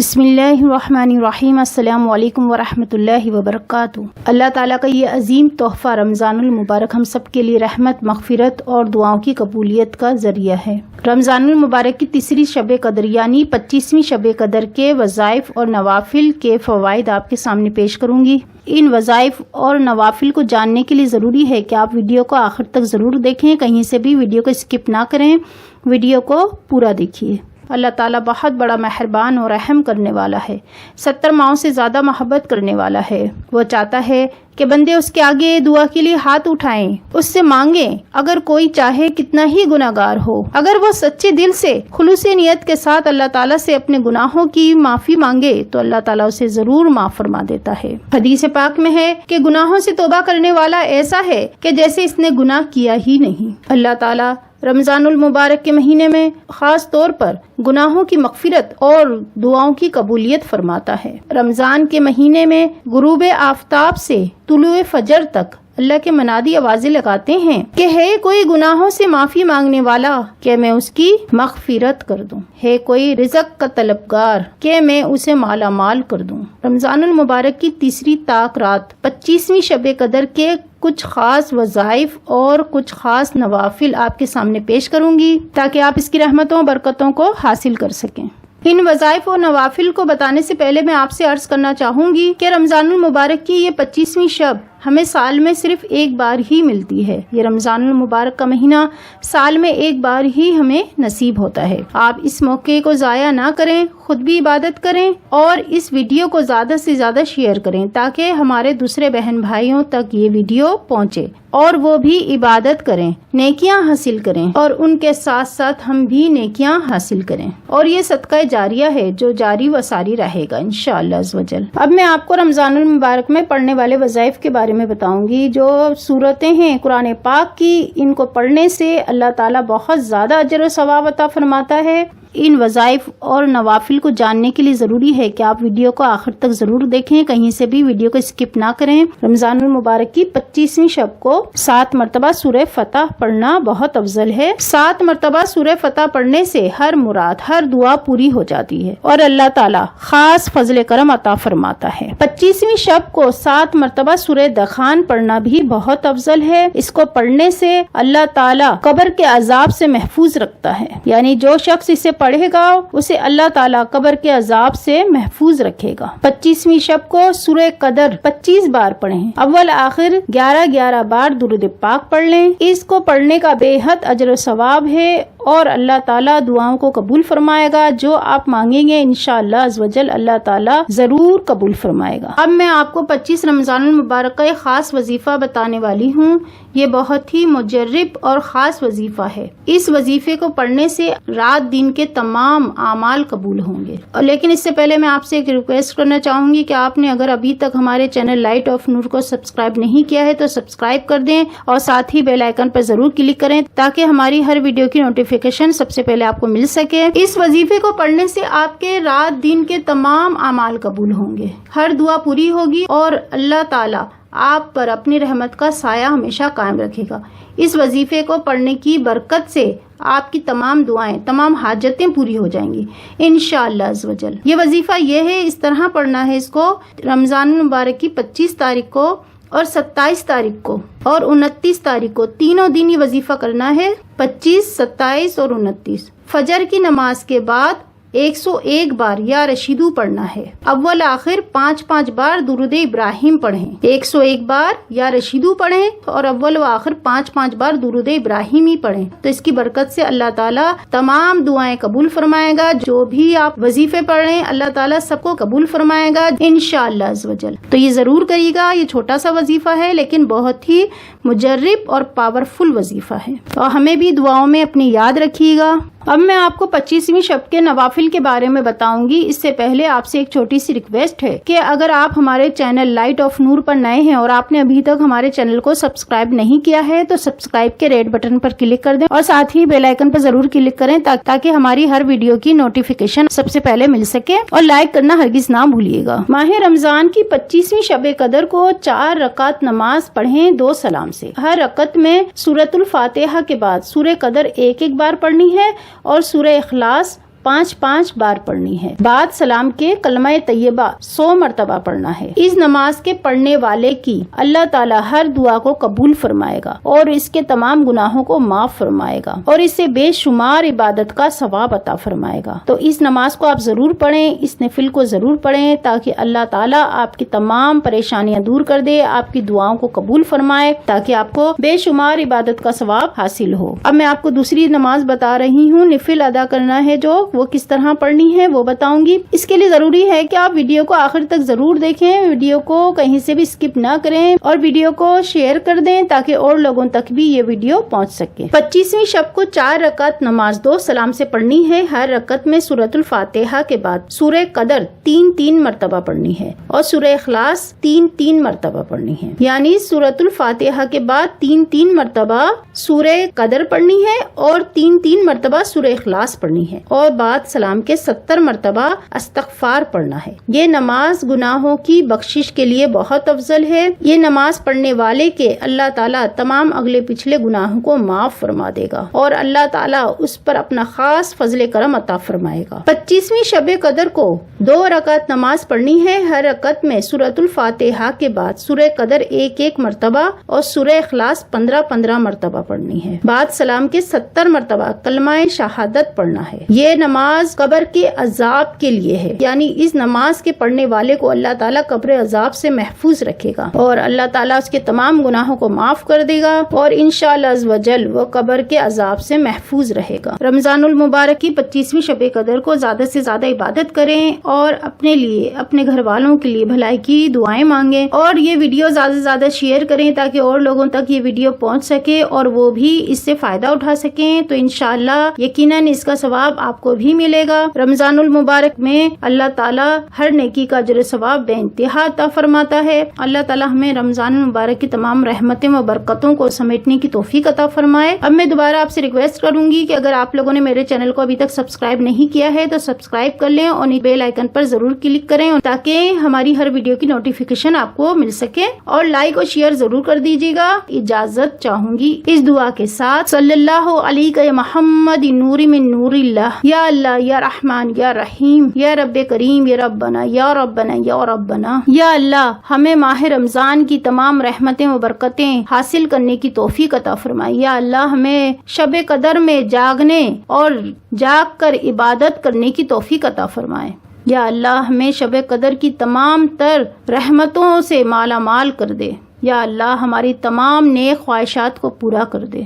बिस्मिल्लाहिर्रहमानिर्रहीम। अस्सलामु अलैकुम वरहमतुल्लाहि वबरकातुहू। अल्लाह ताला का ये अजीम तोहफ़ा रमज़ानुल मुबारक हम सब के लिए रहमत, मग़फ़िरत और दुआओं की कबूलियत का ज़रिया है। रमज़ानुल मुबारक की तीसरी शब कदर यानी 25वीं शब कदर के वज़ाइफ और नवाफिल के फ़वाइद आपके सामने पेश करूँगी। इन वज़ाइफ और नवाफिल को जानने के लिए ज़रूरी है कि आप वीडियो को आखिर तक ज़रूर देखें, कहीं से भी वीडियो को स्किप ना करें, वीडियो को पूरा देखिए। अल्लाह ताला बहुत बड़ा मेहरबान और रहम करने वाला है, 70 माओं से ज़्यादा मोहब्बत करने वाला है। वो चाहता है कि बंदे उसके आगे दुआ के लिए हाथ उठाएं, उससे मांगें। अगर कोई चाहे कितना ही गुनाहगार हो, अगर वो सच्चे दिल से खुलूसी नियत के साथ अल्लाह ताला से अपने गुनाहों की माफ़ी मांगे तो अल्लाह ताला उसे ज़रूर माफ़ फरमा देता है। हदीस पाक में है कि गुनाहों से तौबा करने वाला ऐसा है कि जैसे इसने गुनाह किया ही नहीं। अल्लाह ताला रमज़ानुल मुबारक के महीने में ख़ास तौर पर गुनाहों की मग़फ़िरत और दुआओं की कबूलियत फरमाता है। रमज़ान के महीने में गुरूब आफ़ताब से तुलुए फजर तक अल्लाह के मनादी आवाज़ें लगाते हैं कि है कोई गुनाहों से माफ़ी मांगने वाला कि मैं उसकी मग़फ़िरत कर दूं, है कोई रिज़्क़ का तलबगार कि मैं उसे माला माल कर दूं। रमज़ानुल मुबारक की तीसरी ताक रात 25वीं शब कदर के कुछ खास वज़ाइफ और कुछ खास नवाफिल आपके सामने पेश करूंगी ताकि आप इसकी रहमतों बरकतों को हासिल कर सकें। इन वज़ाइफ और नवाफिल को बताने से पहले मैं आपसे अर्ज करना चाहूंगी कि रमज़ानुल मुबारक की ये 25वीं शब हमें साल में सिर्फ एक बार ही मिलती है। ये रमज़ानुल मुबारक का महीना साल में एक बार ही हमें नसीब होता है। आप इस मौके को ज़ाया ना करें, खुद भी इबादत करें और इस वीडियो को ज़्यादा से ज़्यादा शेयर करें ताकि हमारे दूसरे बहन भाइयों तक ये वीडियो पहुँचे और वो भी इबादत करें, नेकियां हासिल करें और उनके साथ साथ हम भी नेकियां हासिल करें। और ये सदका जारिया है जो जारी व सारी रहेगा इंशाअल्लाह अज़्ज़ वजल। अब मैं आपको रमज़ानुल मुबारक में पढ़ने वाले वज़ाइफ के बारे में बताऊंगी। जो सूरतें हैं कुरान पाक की, इनको पढ़ने से अल्लाह ताला बहुत ज़्यादा अजर व सवाब अता फरमाता है। इन वज़ाइफ और नवाफिल को जानने के लिए ज़रूरी है कि आप वीडियो को आखिर तक ज़रूर देखें, कहीं से भी वीडियो को स्किप ना करें। रमज़ानुल मुबारक की 25वीं शब को 7 मरतबा सूरह फतह पढ़ना बहुत अफजल है। 7 मरतबा सूरह फतह पढ़ने से हर मुराद, हर दुआ पूरी हो जाती है और अल्लाह ताला खास फजल करम अता फरमाता है। 25वीं शब को 7 मरतबा सूरह दखान पढ़ना भी बहुत अफजल है। इसको पढ़ने से अल्लाह ताला कब्र के अजाब से महफूज रखता है, यानी जो शख्स इसे पढ़ेगा उसे अल्लाह ताला कब्र के अजाब से महफूज रखेगा। 25वीं शब को सूरह कदर 25 बार पढ़ें। अव्वल आखिर 11-11 बार दुरूद पाक पढ़ लें। इसको पढ़ने का बेहद अजर व सवाब है और अल्लाह ताला दुआओं को कबूल फरमाएगा। जो आप मांगेंगे इंशाअल्लाह अज़्ज़ वजल अल्लाह ताला जरूर कबूल फरमाएगा। अब मैं आपको 25 रमज़ानुल मुबारक का एक खास वजीफा बताने वाली हूँ। ये बहुत ही मुजर्रिब और ख़ास वजीफा है। इस वजीफे को पढ़ने से रात दिन के तमाम आमाल कबूल होंगे। और लेकिन इससे पहले मैं आपसे एक रिक्वेस्ट करना चाहूँगी कि आपने अगर अभी तक हमारे चैनल लाइट ऑफ नूर को सब्सक्राइब नहीं किया है तो सब्सक्राइब कर दें और साथ ही बेल आइकन पर ज़रूर क्लिक करें ताकि हमारी हर वीडियो की नोटिफिकेशन सबसे पहले आपको मिल सके। इस वजीफे को पढ़ने से आपके रात दिन के तमाम आमाल कबूल होंगे, हर दुआ पूरी होगी और अल्लाह ताला आप पर अपनी रहमत का साया हमेशा कायम रखेगा। इस वजीफे को पढ़ने की बरकत से आपकी तमाम दुआएं, तमाम हाजतें पूरी हो जाएंगी इंशाअल्लाह अज़्ज़ वजल। ये वजीफा ये है, इस तरह पढ़ना है इसको। रमज़ान मुबारक की 25 तारीख को और 27 तारीख को और 29 तारीख को तीनों दिन ये वजीफा करना है। 25, 27 और 29 फजर की नमाज के बाद 101 बार या रशीदू पढ़ना है। अव्वल आखिर 5-5 बार दुरूद इब्राहिम पढ़ें। 101 बार या रशीदू पढ़ें और अव्वल व आखिर 5-5 बार दुरूद इब्राहिम ही पढ़ें। तो इसकी बरकत से अल्लाह ताला तमाम दुआएं कबूल फरमाएगा। जो भी आप वजीफे पढ़ रहे हैं अल्लाह ताला सबको कबूल फरमाएगा इंशाअल्लाह अज़्ज़ वजल। तो ये जरूर करिएगा। ये छोटा सा वजीफा है लेकिन बहुत ही मुजर्रिब और पावरफुल वजीफा है और हमें भी दुआओं में अपनी याद रखिएगा। अब मैं आपको 25वीं शब के नवाफिल के बारे में बताऊंगी। इससे पहले आपसे एक छोटी सी रिक्वेस्ट है कि अगर आप हमारे चैनल लाइट ऑफ नूर पर नए हैं और आपने अभी तक हमारे चैनल को सब्सक्राइब नहीं किया है तो सब्सक्राइब के रेड बटन पर क्लिक कर दें और साथ ही बेल आइकन पर जरूर क्लिक करें ताकि हमारी हर वीडियो की नोटिफिकेशन सबसे पहले मिल सके और लाइक करना हरगिज ना भूलिएगा। माह रमजान की 25वीं शब कदर को 4 रकात नमाज पढ़ें 2 सलाम से। हर रकत में सूरतुल फातिहा के बाद सूरह कदर एक बार पढ़नी है और सूरह इखलास 5 بار پڑھنی ہے۔ بعد سلام کے کلمہ طیبہ 100 مرتبہ پڑھنا ہے۔ اس نماز کے پڑھنے والے کی اللہ تعالیٰ ہر دعا کو قبول فرمائے گا اور اس کے تمام گناہوں کو معاف فرمائے گا اور اسے بے شمار عبادت کا ثواب عطا فرمائے گا۔ تو اس نماز کو آپ ضرور پڑھیں، اس نفل کو ضرور پڑھیں تاکہ اللہ تعالیٰ آپ کی تمام پریشانیاں دور کر دے، آپ کی دعاؤں کو قبول فرمائے تاکہ آپ کو بے شمار عبادت کا ثواب حاصل ہو۔ اب میں آپ کو دوسری نماز بتا رہی ہوں، نفل ادا کرنا ہے جو، وہ کس طرح پڑھنی ہے وہ بتاؤں گی۔ اس کے لیے ضروری ہے کہ آپ ویڈیو کو آخر تک ضرور دیکھیں، ویڈیو کو کہیں سے بھی اسکپ نہ کریں اور ویڈیو کو شیئر کر دیں تاکہ اور لوگوں تک بھی یہ ویڈیو پہنچ سکے۔ 25ویں شب کو 4 رکعت نماز 2 سلام سے پڑھنی ہے۔ ہر رکعت میں سورۃ الفاتحہ کے بعد سورہ قدر 3 مرتبہ پڑھنی ہے اور سورہ اخلاص 3 مرتبہ پڑھنی ہے، یعنی سورۃ الفاتحہ کے بعد 3 مرتبہ سورہ قدر پڑھنی ہے اور 3 مرتبہ سورہ اخلاص پڑھنی ہے اور بعد سلام کے 70 مرتبہ استغفار پڑھنا ہے۔ یہ نماز گناہوں کی بخشش کے لیے بہت افضل ہے۔ یہ نماز پڑھنے والے کے اللہ تعالیٰ تمام اگلے پچھلے گناہوں کو معاف فرما دے گا اور اللہ تعالیٰ اس پر اپنا خاص فضل کرم عطا فرمائے گا۔ 25ویں شب قدر کو 2 رکعت نماز پڑھنی ہے۔ ہر رکعت میں سورۃ الفاتحہ کے بعد سورہ قدر 1 مرتبہ اور سورہ اخلاص 15 مرتبہ پڑھنی ہے۔ بعد سلام کے 70 مرتبہ کلمہ شہادت پڑھنا ہے۔ یہ نماز قبر کے عذاب کے لیے ہے، یعنی اس نماز کے پڑھنے والے کو اللہ تعالیٰ قبر عذاب سے محفوظ رکھے گا اور اللہ تعالیٰ اس کے تمام گناہوں کو معاف کر دے گا اور انشاءاللہ عز و جل وہ قبر کے عذاب سے محفوظ رہے گا۔ رمضان المبارک کی 25ویں شب قدر کو زیادہ سے زیادہ عبادت کریں اور اپنے لیے، اپنے گھر والوں کے لیے بھلائی کی دعائیں مانگیں اور یہ ویڈیو زیادہ سے زیادہ شیئر کریں تاکہ اور لوگوں تک یہ ویڈیو پہنچ سکے اور وہ بھی اس سے فائدہ اٹھا سکیں۔ تو انشاءاللہ یقیناً اس کا ثواب آپ کو بھی ملے گا۔ رمضان المبارک میں اللہ تعالیٰ ہر نیکی کا اجر و ثواب بے انتہا عطا فرماتا ہے۔ اللہ تعالیٰ ہمیں رمضان المبارک کی تمام رحمتیں و برکتوں کو سمیٹنے کی توفیق عطا فرمائے۔ اب میں دوبارہ آپ سے ریکویسٹ کروں گی کہ اگر آپ لوگوں نے میرے چینل کو ابھی تک سبسکرائب نہیں کیا ہے تو سبسکرائب کر لیں اور بیل آئیکن پر ضرور کلک کریں تاکہ ہماری ہر ویڈیو کی نوٹیفیکیشن آپ کو مل سکے اور لائک اور شیئر ضرور کر دیجیے گا۔ اجازت چاہوں گی اس دعا کے ساتھ، صلی اللہ علیہ محمد نور من نور اللہ، یا اللہ یا رحمان یا رحیم یا رب کریم یا ربنا یا ربنا یا ربنا۔ یا اللہ ہمیں ماہ رمضان کی تمام رحمتیں و برکتیں حاصل کرنے کی توفیق عطا فرمائی۔ یا اللہ ہمیں شب قدر میں جاگنے اور جاگ کر عبادت کرنے کی توفیق عطا فرمائے۔ یا اللہ ہمیں شب قدر کی تمام تر رحمتوں سے مالا مال کر دے۔ یا اللہ ہماری تمام نیک خواہشات کو پورا کر دے۔